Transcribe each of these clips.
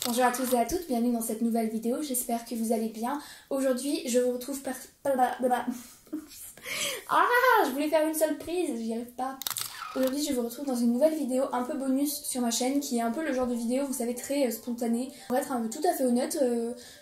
Bonjour à tous et à toutes, bienvenue dans cette nouvelle vidéo, j'espère que vous allez bien. Aujourd'hui, je vous retrouve je voulais faire une seule prise, j'y arrive pas. Aujourd'hui, je vous retrouve dans une nouvelle vidéo un peu bonus sur ma chaîne, qui est un peu le genre de vidéo, vous savez, très spontanée. Pour être tout à fait honnête,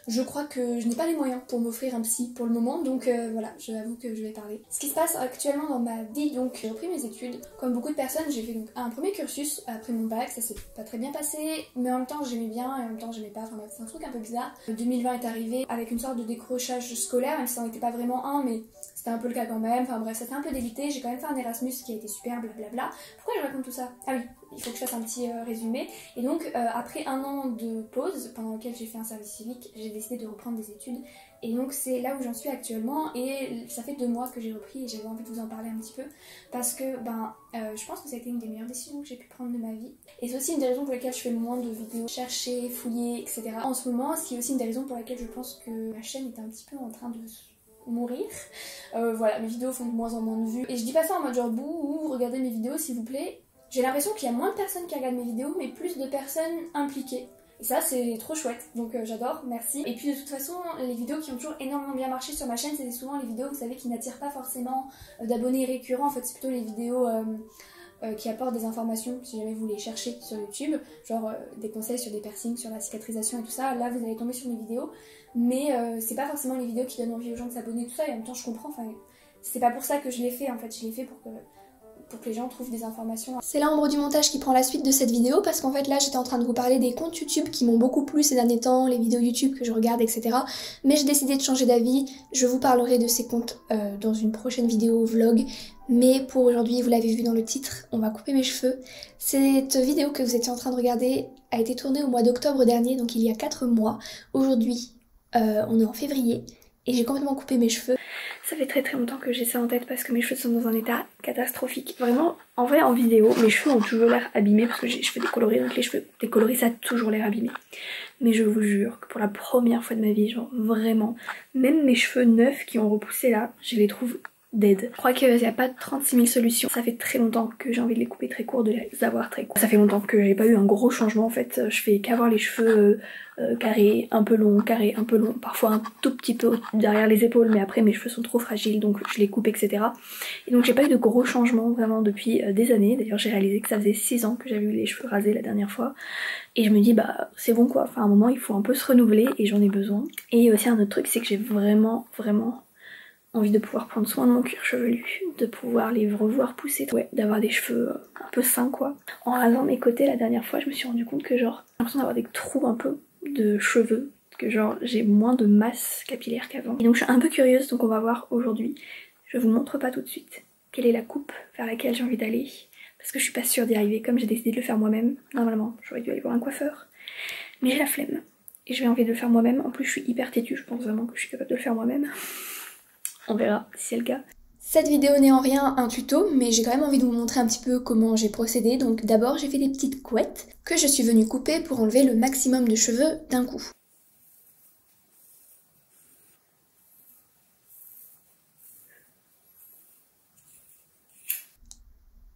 je crois que je n'ai pas les moyens pour m'offrir un psy pour le moment, donc voilà, j'avoue que je vais parler. Ce qui se passe actuellement dans ma vie, donc j'ai repris mes études. Comme beaucoup de personnes, j'ai fait donc un premier cursus après mon bac, ça s'est pas très bien passé, mais en même temps j'aimais bien et en même temps j'aimais pas, enfin bref, c'est un truc un peu bizarre. 2020 est arrivé avec une sorte de décrochage scolaire, même si ça n'en était pas vraiment un, mais c'était un peu le cas quand même, enfin bref, ça s'est un peu délité, j'ai quand même fait un Erasmus qui a été super, blablabla. Pourquoi je raconte tout ça? Ah oui, il faut que je fasse un petit résumé. Et donc, après un an de pause, pendant lequel j'ai fait un service civique, j'ai décidé de reprendre des études. Et donc c'est là où j'en suis actuellement, et ça fait 2 mois que j'ai repris et j'avais envie de vous en parler un petit peu. Parce que, je pense que ça a été une des meilleures décisions que j'ai pu prendre de ma vie. Et c'est aussi une des raisons pour lesquelles je fais le moins de vidéos chercher, fouiller, etc. en ce moment, ce qui est aussi une des raisons pour lesquelles je pense que ma chaîne est un petit peu en train de mourir. Voilà, mes vidéos font de moins en moins de vues. Et je dis pas ça en mode genre bouh, regardez mes vidéos s'il vous plaît. J'ai l'impression qu'il y a moins de personnes qui regardent mes vidéos, mais plus de personnes impliquées. Et ça, c'est trop chouette, donc j'adore, merci. Et puis de toute façon, les vidéos qui ont toujours énormément bien marché sur ma chaîne, c'est souvent les vidéos, vous savez, qui n'attirent pas forcément d'abonnés récurrents. En fait, c'est plutôt les vidéos qui apportent des informations, si jamais vous les cherchez sur YouTube, genre des conseils sur des piercings, sur la cicatrisation et tout ça. Là, vous allez tomber sur mes vidéos, mais c'est pas forcément les vidéos qui donnent envie aux gens de s'abonner, tout ça, et en même temps, je comprends, enfin, c'est pas pour ça que je l'ai fait, en fait, je l'ai fait pour que les gens trouvent des informations. C'est l'ombre du montage qui prend la suite de cette vidéo, parce qu'en fait là j'étais en train de vous parler des comptes YouTube qui m'ont beaucoup plu ces derniers temps, les vidéos YouTube que je regarde, etc. Mais j'ai décidé de changer d'avis, je vous parlerai de ces comptes dans une prochaine vidéo vlog. Mais pour aujourd'hui, vous l'avez vu dans le titre, on va couper mes cheveux. Cette vidéo que vous étiez en train de regarder a été tournée au mois d'octobre dernier, donc il y a 4 mois. Aujourd'hui, on est en février, et j'ai complètement coupé mes cheveux. Ça fait très très longtemps que j'ai ça en tête parce que mes cheveux sont dans un état catastrophique. Vraiment, en vrai, en vidéo, mes cheveux ont toujours l'air abîmés parce que j'ai les cheveux décolorés, donc les cheveux décolorés, ça a toujours l'air abîmé. Mais je vous jure que pour la première fois de ma vie, genre vraiment, même mes cheveux neufs qui ont repoussé là, je les trouve dead. Je crois qu'il n'y a pas 36 000 solutions. Ça fait très longtemps que j'ai envie de les couper très courts, de les avoir très courts. Ça fait longtemps que j'ai pas eu un gros changement en fait. Je fais qu'avoir les cheveux carrés, un peu longs, carrés, un peu longs. Parfois un tout petit peu derrière les épaules, mais après mes cheveux sont trop fragiles donc je les coupe, etc. Et donc j'ai pas eu de gros changements vraiment depuis des années. D'ailleurs j'ai réalisé que ça faisait 6 ans que j'avais eu les cheveux rasés la dernière fois. Et je me dis bah c'est bon quoi. Enfin à un moment il faut un peu se renouveler et j'en ai besoin. Et aussi un autre truc c'est que j'ai vraiment envie de pouvoir prendre soin de mon cuir chevelu, de pouvoir les revoir pousser, ouais, d'avoir des cheveux un peu sains quoi. En rasant mes côtés la dernière fois, je me suis rendu compte que genre, j'ai l'impression d'avoir des trous un peu de cheveux, que genre j'ai moins de masse capillaire qu'avant. Et donc je suis un peu curieuse, donc on va voir aujourd'hui. Je vous montre pas tout de suite quelle est la coupe vers laquelle j'ai envie d'aller, parce que je suis pas sûre d'y arriver, comme j'ai décidé de le faire moi-même. Normalement, j'aurais dû aller voir un coiffeur, mais j'ai la flemme. Et j'ai envie de le faire moi-même, en plus je suis hyper têtue, je pense vraiment que je suis capable de le faire moi-même. On verra si c'est le cas. Cette vidéo n'est en rien un tuto, mais j'ai quand même envie de vous montrer un petit peu comment j'ai procédé. Donc d'abord j'ai fait des petites couettes que je suis venue couper pour enlever le maximum de cheveux d'un coup.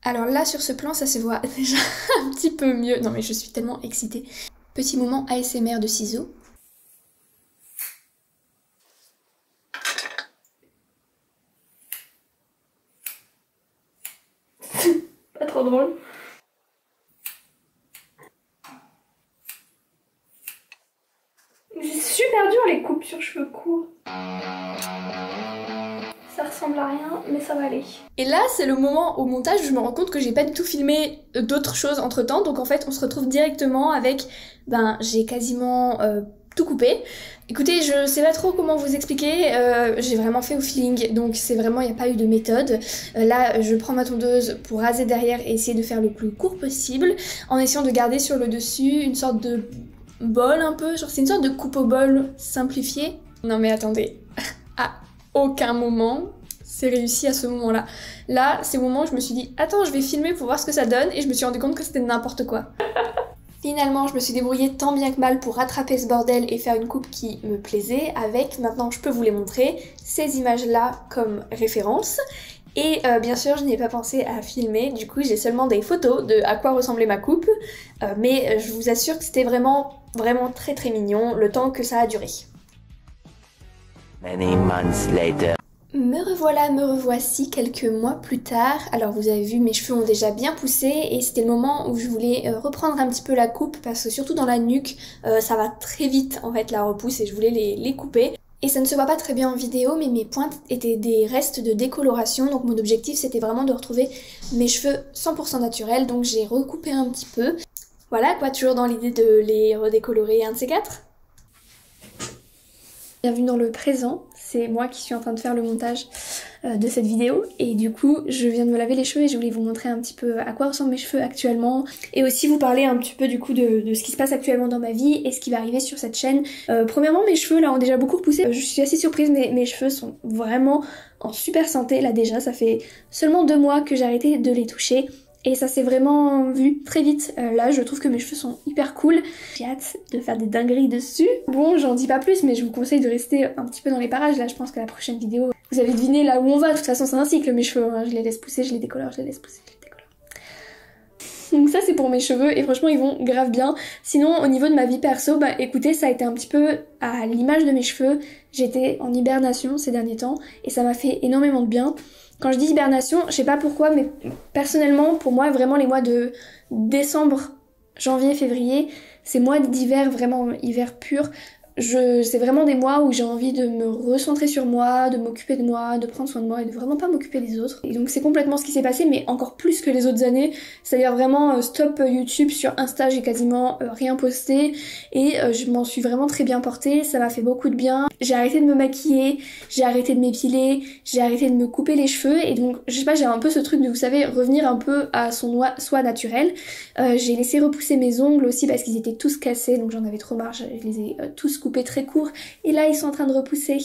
Alors là sur ce plan ça se voit déjà un petit peu mieux. Non mais je suis tellement excitée. Petit moment ASMR de ciseaux. Pas trop drôle. C'est super dur les coupes sur cheveux courts. Ça ressemble à rien, mais ça va aller. Et là, c'est le moment au montage où je me rends compte que j'ai pas du tout filmé d'autres choses entre temps. Donc en fait, on se retrouve directement avec... j'ai quasiment tout coupé. Écoutez, je sais pas trop comment vous expliquer. J'ai vraiment fait au feeling. Donc c'est vraiment, il n'y a pas eu de méthode. Là, je prends ma tondeuse pour raser derrière et essayer de faire le plus court possible. En essayant de garder sur le dessus une sorte de bol un peu. Genre c'est une sorte de coupe au bol simplifiée. Non mais attendez. À aucun moment c'est réussi à ce moment-là. Là, c'est le moment où je me suis dit attends, je vais filmer pour voir ce que ça donne et je me suis rendu compte que c'était n'importe quoi. Finalement, je me suis débrouillée tant bien que mal pour rattraper ce bordel et faire une coupe qui me plaisait avec, maintenant je peux vous les montrer, ces images-là comme référence. Et bien sûr je n'ai pas pensé à filmer, du coup j'ai seulement des photos de à quoi ressemblait ma coupe, mais je vous assure que c'était vraiment très très mignon le temps que ça a duré. Many months later. Me revoilà, me revoici quelques mois plus tard. Alors vous avez vu, mes cheveux ont déjà bien poussé et c'était le moment où je voulais reprendre un petit peu la coupe parce que surtout dans la nuque, ça va très vite en fait la repousse et je voulais les couper. Et ça ne se voit pas très bien en vidéo, mais mes pointes étaient des restes de décoloration, donc mon objectif c'était vraiment de retrouver mes cheveux 100% naturels, donc j'ai recoupé un petit peu. Voilà quoi, toujours dans l'idée de les redécolorer un de ces quatre. Bienvenue dans le présent, c'est moi qui suis en train de faire le montage de cette vidéo et du coup je viens de me laver les cheveux et je voulais vous montrer un petit peu à quoi ressemblent mes cheveux actuellement et aussi vous parler un petit peu du coup de ce qui se passe actuellement dans ma vie et ce qui va arriver sur cette chaîne. Premièrement, mes cheveux là ont déjà beaucoup repoussé, je suis assez surprise mais mes cheveux sont vraiment en super santé là déjà, ça fait seulement 2 mois que j'ai arrêté de les toucher. Et ça s'est vraiment vu très vite. Là, je trouve que mes cheveux sont hyper cool. J'ai hâte de faire des dingueries dessus. Bon, j'en dis pas plus, mais je vous conseille de rester un petit peu dans les parages. Là, je pense que la prochaine vidéo, vous avez deviné là où on va. De toute façon, c'est un cycle, mes cheveux. Hein. Je les laisse pousser, je les décolore, je les laisse pousser, je les décolore. Donc ça, c'est pour mes cheveux. Et franchement, ils vont grave bien. Sinon, au niveau de ma vie perso, bah écoutez, ça a été un petit peu à l'image de mes cheveux. J'étais en hibernation ces derniers temps. Et ça m'a fait énormément de bien. Quand je dis hibernation, je sais pas pourquoi, mais personnellement, pour moi, vraiment les mois de décembre, janvier, février, c'est mois d'hiver, vraiment hiver pur. C'est vraiment des mois où j'ai envie de me recentrer sur moi, de m'occuper de moi, de prendre soin de moi et de vraiment pas m'occuper des autres. Et donc c'est complètement ce qui s'est passé, mais encore plus que les autres années. C'est-à-dire vraiment stop YouTube, sur Insta j'ai quasiment rien posté et je m'en suis vraiment très bien portée, ça m'a fait beaucoup de bien. J'ai arrêté de me maquiller, j'ai arrêté de m'épiler, j'ai arrêté de me couper les cheveux et donc je sais pas, j'ai un peu ce truc de vous savez revenir un peu à son soi naturel. J'ai laissé repousser mes ongles aussi parce qu'ils étaient tous cassés donc j'en avais trop marre, je les ai tous coupés très court et là ils sont en train de repousser.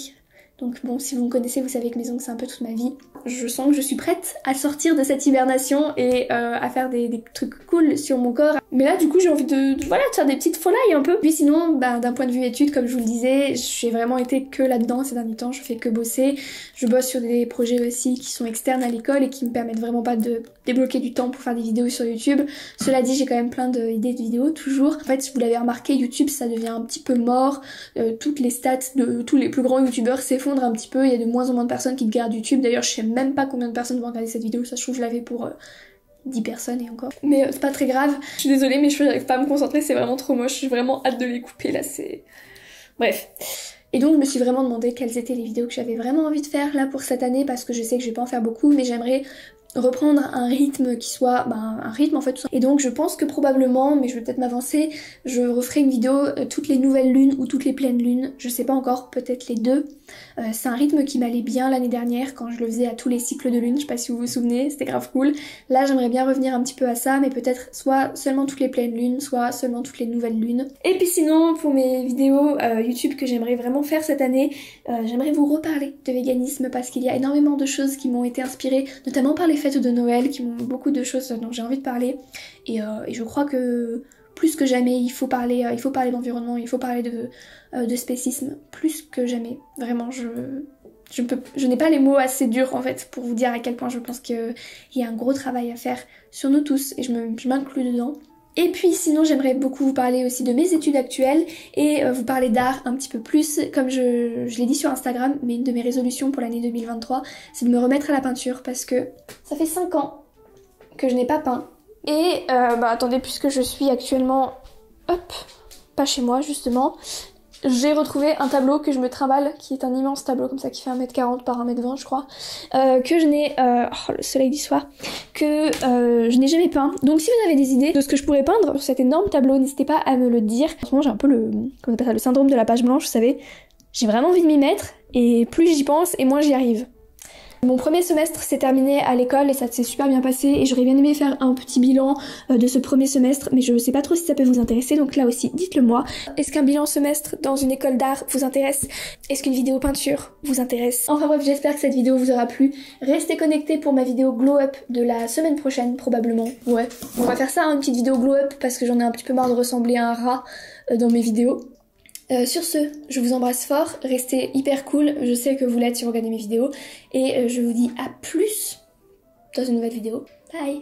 Donc bon, si vous me connaissez, vous savez que mes ongles c'est un peu toute ma vie. Je sens que je suis prête à sortir de cette hibernation et à faire des trucs cool sur mon corps. Mais là du coup j'ai envie de faire des petites folailles un peu. Puis sinon, bah, d'un point de vue études, comme je vous le disais, j'ai vraiment été que là-dedans ces derniers temps, je fais que bosser. Je bosse sur des projets aussi qui sont externes à l'école et qui me permettent vraiment pas de débloquer du temps pour faire des vidéos sur YouTube. Cela dit, j'ai quand même plein d'idées de vidéos, toujours. En fait, si vous l'avez remarqué, YouTube ça devient un petit peu mort. Toutes les stats de tous les plus grands youtubeurs s'effondrent un petit peu, il y a de moins en moins de personnes qui regardent YouTube. D'ailleurs, je sais même pas combien de personnes vont regarder cette vidéo, ça je trouve je l'avais pour 10 personnes et encore. Mais c'est pas très grave. Je suis désolée, mes cheveux, j'arrive pas à me concentrer, c'est vraiment trop moche. J'ai vraiment hâte de les couper là, c'est... Bref. Et donc je me suis vraiment demandé quelles étaient les vidéos que j'avais vraiment envie de faire là pour cette année parce que je sais que je vais pas en faire beaucoup, mais j'aimerais reprendre un rythme qui soit un rythme en fait tout ça. Et donc je pense que probablement, mais je vais peut-être m'avancer, je referai une vidéo toutes les nouvelles lunes ou toutes les pleines lunes, je sais pas encore, peut-être les deux. C'est un rythme qui m'allait bien l'année dernière quand je le faisais à tous les cycles de lune, je sais pas si vous vous souvenez, c'était grave cool. Là j'aimerais bien revenir un petit peu à ça, mais peut-être soit seulement toutes les pleines lunes, soit seulement toutes les nouvelles lunes. Et puis sinon pour mes vidéos YouTube que j'aimerais vraiment faire cette année, j'aimerais vous reparler de véganisme parce qu'il y a énormément de choses qui m'ont été inspirées, notamment par les fêtes de Noël, qui m'ont beaucoup de choses dont j'ai envie de parler. Et je crois que plus que jamais il faut parler d'environnement, il faut parler de spécisme, plus que jamais. Vraiment, je n'ai pas les mots assez durs en fait pour vous dire à quel point je pense qu'il y a un gros travail à faire sur nous tous et je m'inclus dedans. Et puis sinon j'aimerais beaucoup vous parler aussi de mes études actuelles et vous parler d'art un petit peu plus. Comme je l'ai dit sur Instagram, mais une de mes résolutions pour l'année 2023 c'est de me remettre à la peinture parce que ça fait 5 ans que je n'ai pas peint. Et attendez, puisque je suis actuellement, pas chez moi justement, j'ai retrouvé un tableau que je me trimballe, qui est un immense tableau comme ça qui fait 1m40 par 1m20 je crois, que je n'ai, le soleil du soir, que je n'ai jamais peint. Donc si vous avez des idées de ce que je pourrais peindre sur cet énorme tableau, n'hésitez pas à me le dire. En ce moment j'ai un peu le syndrome de la page blanche, vous savez. J'ai vraiment envie de m'y mettre, et plus j'y pense, et moins j'y arrive. Mon premier semestre s'est terminé à l'école et ça s'est super bien passé et j'aurais bien aimé faire un petit bilan de ce premier semestre mais je sais pas trop si ça peut vous intéresser donc là aussi dites-le moi. Est-ce qu'un bilan semestre dans une école d'art vous intéresse? Est-ce qu'une vidéo peinture vous intéresse? Enfin bref, j'espère que cette vidéo vous aura plu. Restez connectés pour ma vidéo glow up de la semaine prochaine probablement. Ouais, on va faire ça, une petite vidéo glow up parce que j'en ai un petit peu marre de ressembler à un rat dans mes vidéos. Sur ce, je vous embrasse fort, restez hyper cool, je sais que vous l'êtes si vous regardez mes vidéos, et je vous dis à plus dans une nouvelle vidéo. Bye!